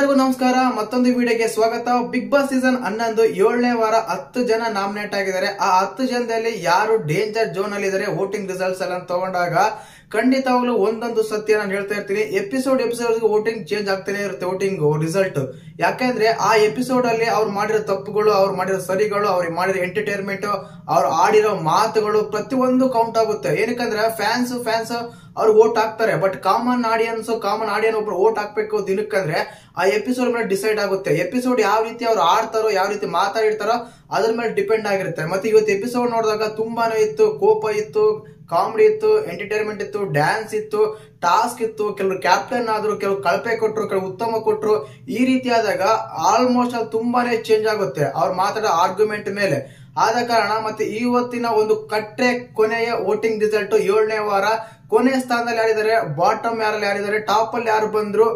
ಎಲ್ಲರಿಗೂ ನಮಸ್ಕಾರ. ಮತ್ತೊಂದು ವಿಡಿಯೋಗೆ ಸ್ವಾಗತ. ಬಿಗ್ ಬಾಸ್ ಸೀಸನ್ 11 7ನೇ ವಾರ 10 ಜನ ನಾಮಿನೇಟ್ ಆಗಿದ್ದಾರೆ. ಆ 10 ಜನದಲ್ಲಿ ಯಾರು ಡೇಂಜರ್ ಝೋನ್ ಅಲ್ಲಿ ಇದ್ದಾರೆ ವೋಟಿಂಗ್ ರಿಸಲ್ಟ್ಸ್ ಎಲ್ಲ ತಗೊಂಡಾಗ ಖಂಡಿತವಾಗ್ಲೂ ಒಂದೊಂದು ಸತ್ಯ ನಾನು ಹೇಳ್ತಾ ಇರ್ತೀನಿ. ಎಪಿಸೋಡ್ ವೋಟಿಂಗ್ ಚೇಂಜ್ ಆಗ್ತಾನೆ ಇರುತ್ತೆ, ವೋಟಿಂಗ್ ರಿಸಲ್ಟ್. ಯಾಕಂದ್ರೆ ಆ ಎಪಿಸೋಡ್ ಅಲ್ಲಿ ಅವ್ರು ಮಾಡಿರೋ ತಪ್ಪುಗಳು, ಅವ್ರು ಮಾಡಿರೋ ಸರಿಗಳು, ಅವ್ರಿಗೆ ಮಾಡಿರೋ ಎಂಟರ್ಟೈನ್ಮೆಂಟ್, ಅವ್ರು ಆಡಿರೋ ಮಾತುಗಳು ಪ್ರತಿಯೊಂದು ಕೌಂಟ್ ಆಗುತ್ತೆ. ಏನಕ್ಕಂದ್ರೆ ಫ್ಯಾನ್ಸ್ ಅವ್ರು ವೋಟ್ ಹಾಕ್ತಾರೆ. ಬಟ್ ಕಾಮನ್ ಆಡಿಯನ್ ಒಬ್ರು ವೋಟ್ ಹಾಕ್ಬೇಕು ದಿನಕ್ಕಂದ್ರೆ ಆ ಎಪಿಸೋಡ್ ಮೇಲೆ ಡಿಸೈಡ್ ಆಗುತ್ತೆ. ಎಪಿಸೋಡ್ ಯಾವ ರೀತಿ ಅವ್ರು ಆಡ್ತಾರೋ, ಯಾವ ರೀತಿ ಮಾತಾಡಿರ್ತಾರೋ ಅದ್ರ ಮೇಲೆ ಡಿಪೆಂಡ್ ಆಗಿರುತ್ತೆ. ಮತ್ತೆ ಇವತ್ತು ಎಪಿಸೋಡ್ ನೋಡಿದಾಗ ತುಂಬಾನೇ ಇತ್ತು, ಕೋಪ ಇತ್ತು, ಕಾಮಿಡಿ ಇತ್ತು, ಎಂಟರ್ಟೈನ್ಮೆಂಟ್ ಇತ್ತು, ಡ್ಯಾನ್ಸ್ ಇತ್ತು, ಟಾಸ್ಕ್ ಇತ್ತು. ಕೆಲವರು ಕ್ಯಾಪ್ಟನ್ ಆದ್ರು, ಕೆಲವರು ಕಳಪೆ ಕೊಟ್ರು, ಕೆಲವರು ಉತ್ತಮ ಕೊಟ್ರು. ಈ ರೀತಿ ಆದಾಗ ಆಲ್ಮೋಸ್ಟ್ ಅದು ತುಂಬಾನೇ ಚೇಂಜ್ ಆಗುತ್ತೆ ಅವ್ರು ಮಾತಾಡೋ ಆರ್ಗ್ಯುಮೆಂಟ್ ಮೇಲೆ. ಆದ ಕಾರಣ ಮತ್ತೆ ಇವತ್ತಿನ ಒಂದು ಕಟ್ಟೆ ಕೊನೆಯ ವೋಟಿಂಗ್ ರಿಸಲ್ಟ್ 7ನೇ ವಾರ ಕೊನೆಯ ಸ್ಥಾನದಲ್ಲಿ ಯಾರಿದ್ದಾರೆ, ಬಾಟಮ್ ಯಾರಲ್ಲಿ ಯಾರಿದ್ದಾರೆ, ಟಾಪ್ ಅಲ್ಲಿ ಯಾರು ಬಂದ್ರು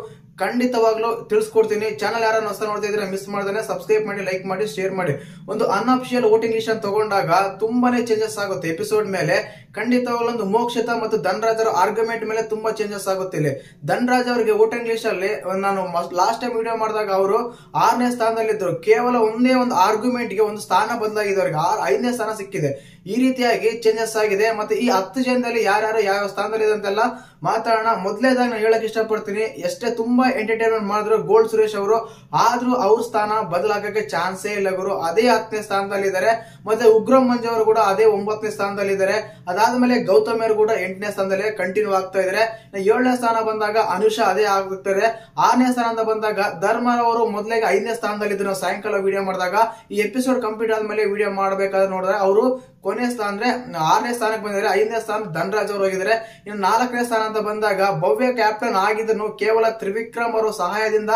ಖಂಡಿತವಾಗ್ಲೂ ತಿಳಿಸ್ಕೊಡ್ತೀನಿ. ಚಾನಲ್ ಯಾರು ಹೊಸ ನೋಡ್ತಾ ಇದ್ರೆ ಮಿಸ್ ಮಾಡ್ದಾನೆ ಸಬ್ಸ್ಕ್ರೈಬ್ ಮಾಡಿ, ಲೈಕ್ ಮಾಡಿ, ಶೇರ್ ಮಾಡಿ. ಒಂದು ಅನ್ಅಫಿಷಿಯಲ್ ವೋಟಿಂಗ್ ಲಿಸ್ಟ್ ತಗೊಂಡಾಗ ತುಂಬಾನೇ ಚೇಂಜಸ್ ಆಗುತ್ತೆ ಎಪಿಸೋಡ್ ಮೇಲೆ. ಖಂಡಿತವಾಗ್ಲೂ ಒಂದು ಮೋಕ್ಷಿತ ಮತ್ತು ಧನರಾಜ್ ಅವರ ಆರ್ಗ್ಯುಮೆಂಟ್ ಮೇಲೆ ತುಂಬಾ ಚೇಂಜಸ್ ಆಗುತ್ತೆ ಇಲ್ಲಿ. ಧನರಾಜ್ ಅವರಿಗೆ ವೋಟಿಂಗ್ ಲಿಸ್ಟ್ ಅಲ್ಲಿ ನಾನು ಲಾಸ್ಟ್ ಟೈಮ್ ವಿಡಿಯೋ ಮಾಡಿದಾಗ ಅವರು 6ನೇ ಸ್ಥಾನದಲ್ಲಿದ್ದರು. ಕೇವಲ ಒಂದೇ ಒಂದು ಆರ್ಗ್ಯುಮೆಂಟ್ ಗೆ ಒಂದು ಸ್ಥಾನ ಬದಲಾಗಿದೆ, ಅವರಿಗೆ 5ನೇ ಸ್ಥಾನ ಸಿಕ್ಕಿದೆ. ಈ ರೀತಿಯಾಗಿ ಚೇಂಜಸ್ ಆಗಿದೆ. ಮತ್ತೆ ಈ 10 ಜನದಲ್ಲಿ ಯಾರ್ಯಾರು ಯಾವ ಸ್ಥಾನದಲ್ಲಿ ಇದೆ ಅಂತೆಲ್ಲ ಮಾತಾಡೋಣ. ಮೊದಲೇದಾಗಿ ನಾನು ಹೇಳಕ್ ಇಷ್ಟಪಡ್ತೀನಿ, ಎಷ್ಟೇ ತುಂಬಾ ಎಂಟರ್ಟೈನ್ಮೆಂಟ್ ಮಾಡಿದ್ರು ಗೋಲ್ಡ್ ಸುರೇಶ್ ಅವರು, ಆದ್ರೂ ಅವ್ರ ಸ್ಥಾನ ಬದಲಾಗಕ್ಕೆ ಚಾನ್ಸೇ ಇಲ್ಲ ಗುರು. ಅದೇ 10ನೇ ಸ್ಥಾನದಲ್ಲಿ ಇದ್ದಾರೆ. ಮತ್ತೆ ಉಗ್ರಂ ಮಂಜು ಅವರು ಕೂಡ ಅದೇ 9ನೇ ಸ್ಥಾನದಲ್ಲಿ ಇದ್ದಾರೆ. ಅದಾದ್ಮೇಲೆ ಗೌತಮ್ ಅವರು ಕೂಡ 8ನೇ ಸ್ಥಾನದಲ್ಲಿ ಕಂಟಿನ್ಯೂ ಆಗ್ತಾ ಇದ್ದಾರೆ. 7ನೇ ಸ್ಥಾನ ಬಂದಾಗ ಅನುಷಾ ಅದೇ ಆಗುತ್ತಾರೆ. 6ನೇ ಸ್ಥಾನ ಅಂತ ಬಂದಾಗ ಧರ್ಮ ಅವರು ಮೊದಲಿಗೆ 5ನೇ ಸ್ಥಾನದಲ್ಲಿ ಇದ್ರು. ನಾವು ಸಾಯಂಕಾಲ ವಿಡಿಯೋ ಮಾಡಿದಾಗ ಈ ಎಪಿಸೋಡ್ ಕಂಪ್ಲೀಟ್ ಆದ್ಮೇಲೆ ವಿಡಿಯೋ ಮಾಡಬೇಕಾದ್ರೆ ನೋಡಿದ್ರೆ ಅವರು ಕೊನೆ ಸ್ಥಾನ ಅಂದ್ರೆ 6ನೇ ಸ್ಥಾನಕ್ಕೆ ಬಂದಿದ್ದಾರೆ. 5ನೇ ಸ್ಥಾನ ಧನರಾಜ್ ಅವರು ಹೋಗಿದ್ದಾರೆ. ಇನ್ನು 4ನೇ ಸ್ಥಾನ ಅಂತ ಬಂದಾಗ ಭವ್ಯ ಕ್ಯಾಪ್ಟನ್ ಆಗಿದ್ರು, ಕೇವಲ ತ್ರಿವಿಕ್ರಮ್ ಅವರ ಸಹಾಯದಿಂದ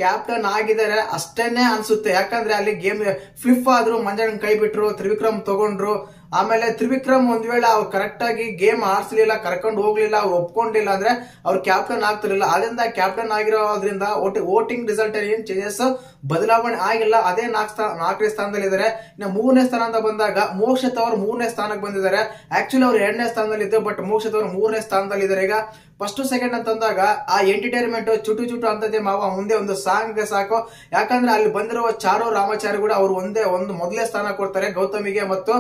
ಕ್ಯಾಪ್ಟನ್ ಆಗಿದ್ದಾರೆ ಅಷ್ಟೇನೆ ಅನ್ಸುತ್ತೆ. ಯಾಕಂದ್ರೆ ಅಲ್ಲಿ ಗೇಮ್ ಫ್ಲಿಪ್ ಆದ್ರು, ಮಂಜಣ್ಣ ಕೈ ಬಿಟ್ರು, ತ್ರಿವಿಕ್ರಮ್ ತಗೊಂಡ್ರು. ಆಮೇಲೆ ತ್ರಿವಿಕ್ರಮ್ ಒಂದ್ ವೇಳೆ ಅವ್ರು ಕರೆಕ್ಟ್ ಆಗಿ ಗೇಮ್ ಆಡ್ಸ್ಲಿಲ್ಲ, ಕರ್ಕೊಂಡು ಹೋಗ್ಲಿಲ್ಲ, ಅವ್ರು ಒಪ್ಕೊಂಡಿಲ್ಲ ಅಂದ್ರೆ ಅವ್ರು ಕ್ಯಾಪ್ಟನ್ ಆಗ್ತಿರ್ಲಿಲ್ಲ. ಅದರಿಂದ ಕ್ಯಾಪ್ಟನ್ ಆಗಿರೋದ್ರಿಂದ ವೋಟಿಂಗ್ ರಿಸಲ್ಟ್ ಏನ್ ಚೇಂಜಸ್ ಬದಲಾವಣೆ ಆಗಿಲ್ಲ. ಅದೇ 4ನೇ ಸ್ಥಾನದಲ್ಲಿ ಇದ್ದಾರೆ. ಇನ್ನು 3ನೇ ಸ್ಥಾನ ಅಂತ ಬಂದಾಗ ಮೋಕ್ಷಿತ್ ಅವರು 3ನೇ ಸ್ಥಾನಕ್ಕೆ ಬಂದಿದ್ದಾರೆ. ಆಕ್ಚುಲಿ ಅವ್ರು 2ನೇ ಸ್ಥಾನದಲ್ಲಿ ಇದ್ರು, ಬಟ್ ಮೋಕ್ಷಿತ್ ಅವರು 3ನೇ ಸ್ಥಾನದಲ್ಲಿ ಇದ್ದಾರೆ. ಈಗ ಫಸ್ಟ್ ಸೆಕೆಂಡ್ ಅಂತಂದಾಗ ಆ ಎಂಟರ್ಟೈನ್ಮೆಂಟ್ ಚುಟು ಅಂತದೇ ಮಾವ ಮುಂದೆ ಒಂದು ಸಾಂಗ್ ಸಾಕು. ಯಾಕಂದ್ರೆ ಅಲ್ಲಿ ಬಂದಿರುವ ಚಾರು ರಾಮಾಚಾರಿ ಕೂಡ ಅವರು ಒಂದು ಮೊದಲೇ ಸ್ಥಾನ ಕೊಡ್ತಾರೆ ಗೌತಮಿಗೆ ಮತ್ತು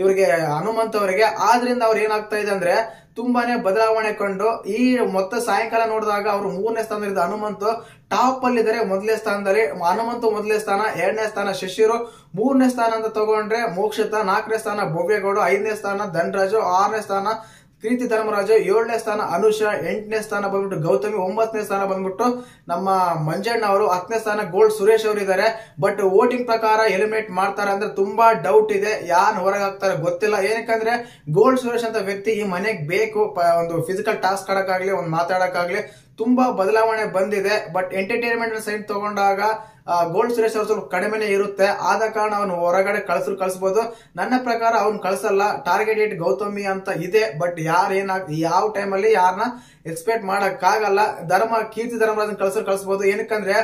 ಇವರಿಗೆ ಹನುಮಂತ್ ಅವರಿಗೆ. ಆದ್ರಿಂದ ಅವ್ರು ಏನಾಗ್ತಾ ಇದೆ ಅಂದ್ರೆ ತುಂಬಾನೇ ಬದಲಾವಣೆ ಕಂಡು ಈ ಮೊತ್ತ ಸಾಯಂಕಾಲ ನೋಡಿದಾಗ ಅವರು 3ನೇ ಸ್ಥಾನದಲ್ಲಿ ಹನುಮಂತ್ ಟಾಪ್ ಅಲ್ಲಿ ಇದ್ದಾರೆ. ಮೊದಲನೇ ಸ್ಥಾನದಲ್ಲಿ ಹನುಮಂತ್ ಮೊದಲನೇ ಸ್ಥಾನ, 2ನೇ ಸ್ಥಾನ ಶಶಿರು, 3ನೇ ಸ್ಥಾನ ಅಂತ ತಗೊಂಡ್ರೆ ಮೋಕ್ಷಿತ, 4ನೇ ಸ್ಥಾನ ಭವ್ಯಗೌಡ, 5ನೇ ಸ್ಥಾನ ಧನರಾಜು, 6ನೇ ಸ್ಥಾನ ಕೀರ್ತಿ ಧರ್ಮರಾಜು, 7ನೇ ಸ್ಥಾನ ಅನುಷಾ, 8ನೇ ಸ್ಥಾನ ಬಂದ್ಬಿಟ್ಟು ಗೌತಮಿ, 9ನೇ ಸ್ಥಾನ ಬಂದ್ಬಿಟ್ಟು ನಮ್ಮ ಮಂಜಣ್ಣ ಅವರು, 10ನೇ ಸ್ಥಾನ ಗೋಲ್ಡ್ ಸುರೇಶ್ ಅವರು ಇದ್ದಾರೆ. ಬಟ್ ವೋಟಿಂಗ್ ಪ್ರಕಾರ ಎಲಿಮಿನೇಟ್ ಮಾಡ್ತಾರೆ ಅಂದ್ರೆ ತುಂಬಾ ಡೌಟ್ ಇದೆ, ಯಾರು ಹೊರಗೆ ಹಾಕ್ತಾರೆ ಗೊತ್ತಿಲ್ಲ. ಏನಕ್ಕಂದ್ರೆ ಗೋಲ್ಡ್ ಸುರೇಶ್ ಅಂತ ವ್ಯಕ್ತಿ ಈ ಮನೆಗೆ ಬೇಕು. ಒಂದು ಫಿಸಿಕಲ್ ಟಾಸ್ಕ್ ಆಡಕ್ಕಾಗ್ಲಿ, ಒಂದು ಮಾತಾಡಕ್ಕಾಗ್ಲಿ ತುಂಬಾ ಬದಲಾವಣೆ ಬಂದಿದೆ. ಬಟ್ ಎಂಟರ್ಟೈನ್ಮೆಂಟ್ ಸೈಡ್ ತಗೊಂಡಾಗ ಗೋಲ್ಡ್ ಸುರೇಶ್ ಅವರು ಸ್ವಲ್ಪ ಕಡಿಮೆನೆ ಇರುತ್ತೆ. ಆದ ಕಾರಣ ಅವನು ಹೊರಗಡೆ ಕಳಿಸಬಹುದು. ನನ್ನ ಪ್ರಕಾರ ಅವ್ನು ಕಳಿಸಲ್ಲ. ಟಾರ್ಗೆಟ್ ಏಟ್ ಗೌತಮಿ ಅಂತ ಇದೆ. ಬಟ್ ಯಾವ ಟೈಮಲ್ಲಿ ಯಾರನ್ನ ಎಕ್ಸ್ಪೆಕ್ಟ್ ಮಾಡಕ್ಕಾಗಲ್ಲ. ಕೀರ್ತಿ ಧರ್ಮರಾಜನ್ ಕಳಿಸಬಹುದು. ಏನಕ್ಕಂದ್ರೆ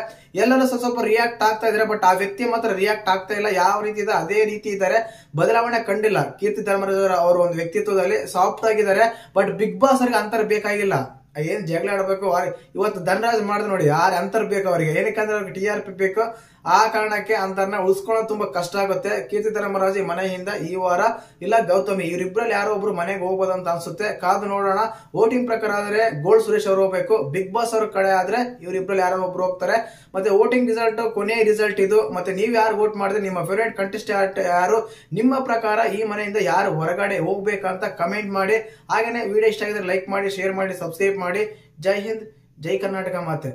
ಎಲ್ಲರೂ ಸ್ವಲ್ಪ ರಿಯಾಕ್ಟ್ ಆಗ್ತಾ ಇದಾರೆ, ಬಟ್ ಆ ವ್ಯಕ್ತಿ ಮಾತ್ರ ರಿಯಾಕ್ಟ್ ಆಗ್ತಾ ಇಲ್ಲ. ಯಾವ ರೀತಿ ಇದೆ ಅದೇ ರೀತಿ ಇದ್ದಾರೆ, ಬದಲಾವಣೆ ಕಂಡಿಲ್ಲ. ಕೀರ್ತಿ ಧರ್ಮರಾಜ್ ಅವರ ಒಂದು ವ್ಯಕ್ತಿತ್ವದಲ್ಲಿ ಸಾಫ್ಟ್ ಆಗಿದ್ದಾರೆ. ಬಟ್ ಬಿಗ್ ಬಾಸ್ ಅವ್ರಿಗೆ ಅಂತರ ಬೇಕಾಗಿಲ್ಲ. ಏನ್ ಜಗಳ ಆಡ್ಬೇಕು ಇವತ್ತು ಧನರಾಜ್ ಮಾಡಿದ್ ನೋಡಿ, ಯಾರು ಅಂತರ್ ಬೇಕು ಅವರಿಗೆ. ಏನಕ್ಕಂದ್ರೆ ಅವ್ರಿಗೆ TRP ಬೇಕು. ಆ ಕಾರಣಕ್ಕೆ ಅಂತರ್ನ ಉಳಿಸ್ಕೊಳ್ಳೋದು ತುಂಬಾ ಕಷ್ಟ ಆಗುತ್ತೆ. ಕೀರ್ತಿ ಧರ್ಮರಾಜ್ ಈ ಮನೆಯಿಂದ ಈ ವಾರ ಇಲ್ಲ ಗೌತಮಿ ಇವರಿಬ್ರಲ್ಲಿ ಯಾರೋ ಒಬ್ರು ಮನೆಗೆ ಹೋಗ್ಬೋದು ಅಂತ ಅನ್ಸುತ್ತೆ. ಕಾದು ನೋಡೋಣ. ವೋಟಿಂಗ್ ಪ್ರಕಾರ ಆದ್ರೆ ಗೋಲ್ಡ್ ಸುರೇಶ್ ಅವರು ಹೋಗ್ಬೇಕು. ಬಿಗ್ ಬಾಸ್ ಅವ್ರ ಕಡೆ ಆದ್ರೆ ಇವರಿಬ್ರಲ್ಲಿ ಯಾರೋ ಒಬ್ರು ಹೋಗ್ತಾರೆ. ಮತ್ತೆ ವೋಟಿಂಗ್ ರಿಸಲ್ಟ್ ಕೊನೆಯ ರಿಸಲ್ಟ್ ಇದು. ಮತ್ತೆ ನೀವು ಯಾರು ವೋಟ್ ಮಾಡಿದ್ರೆ, ನಿಮ್ಮ ಫೇವರೇಟ್ ಕಂಟೆಸ್ಟೆಂಟ್ ಯಾರು, ನಿಮ್ಮ ಪ್ರಕಾರ ಈ ಮನೆಯಿಂದ ಯಾರು ಹೊರಗಡೆ ಹೋಗ್ಬೇಕಂತ ಕಮೆಂಟ್ ಮಾಡಿ. ಹಾಗೇನೆ ವಿಡಿಯೋ ಇಷ್ಟ ಆಗಿದ್ರೆ ಲೈಕ್ ಮಾಡಿ, ಶೇರ್ ಮಾಡಿ, ಸಬ್ಸ್ಕ್ರೈಬ್ ಮಾಡಿ. ಜೈ ಹಿಂದ್, ಜೈ ಕರ್ನಾಟಕ ಮಾತೆ.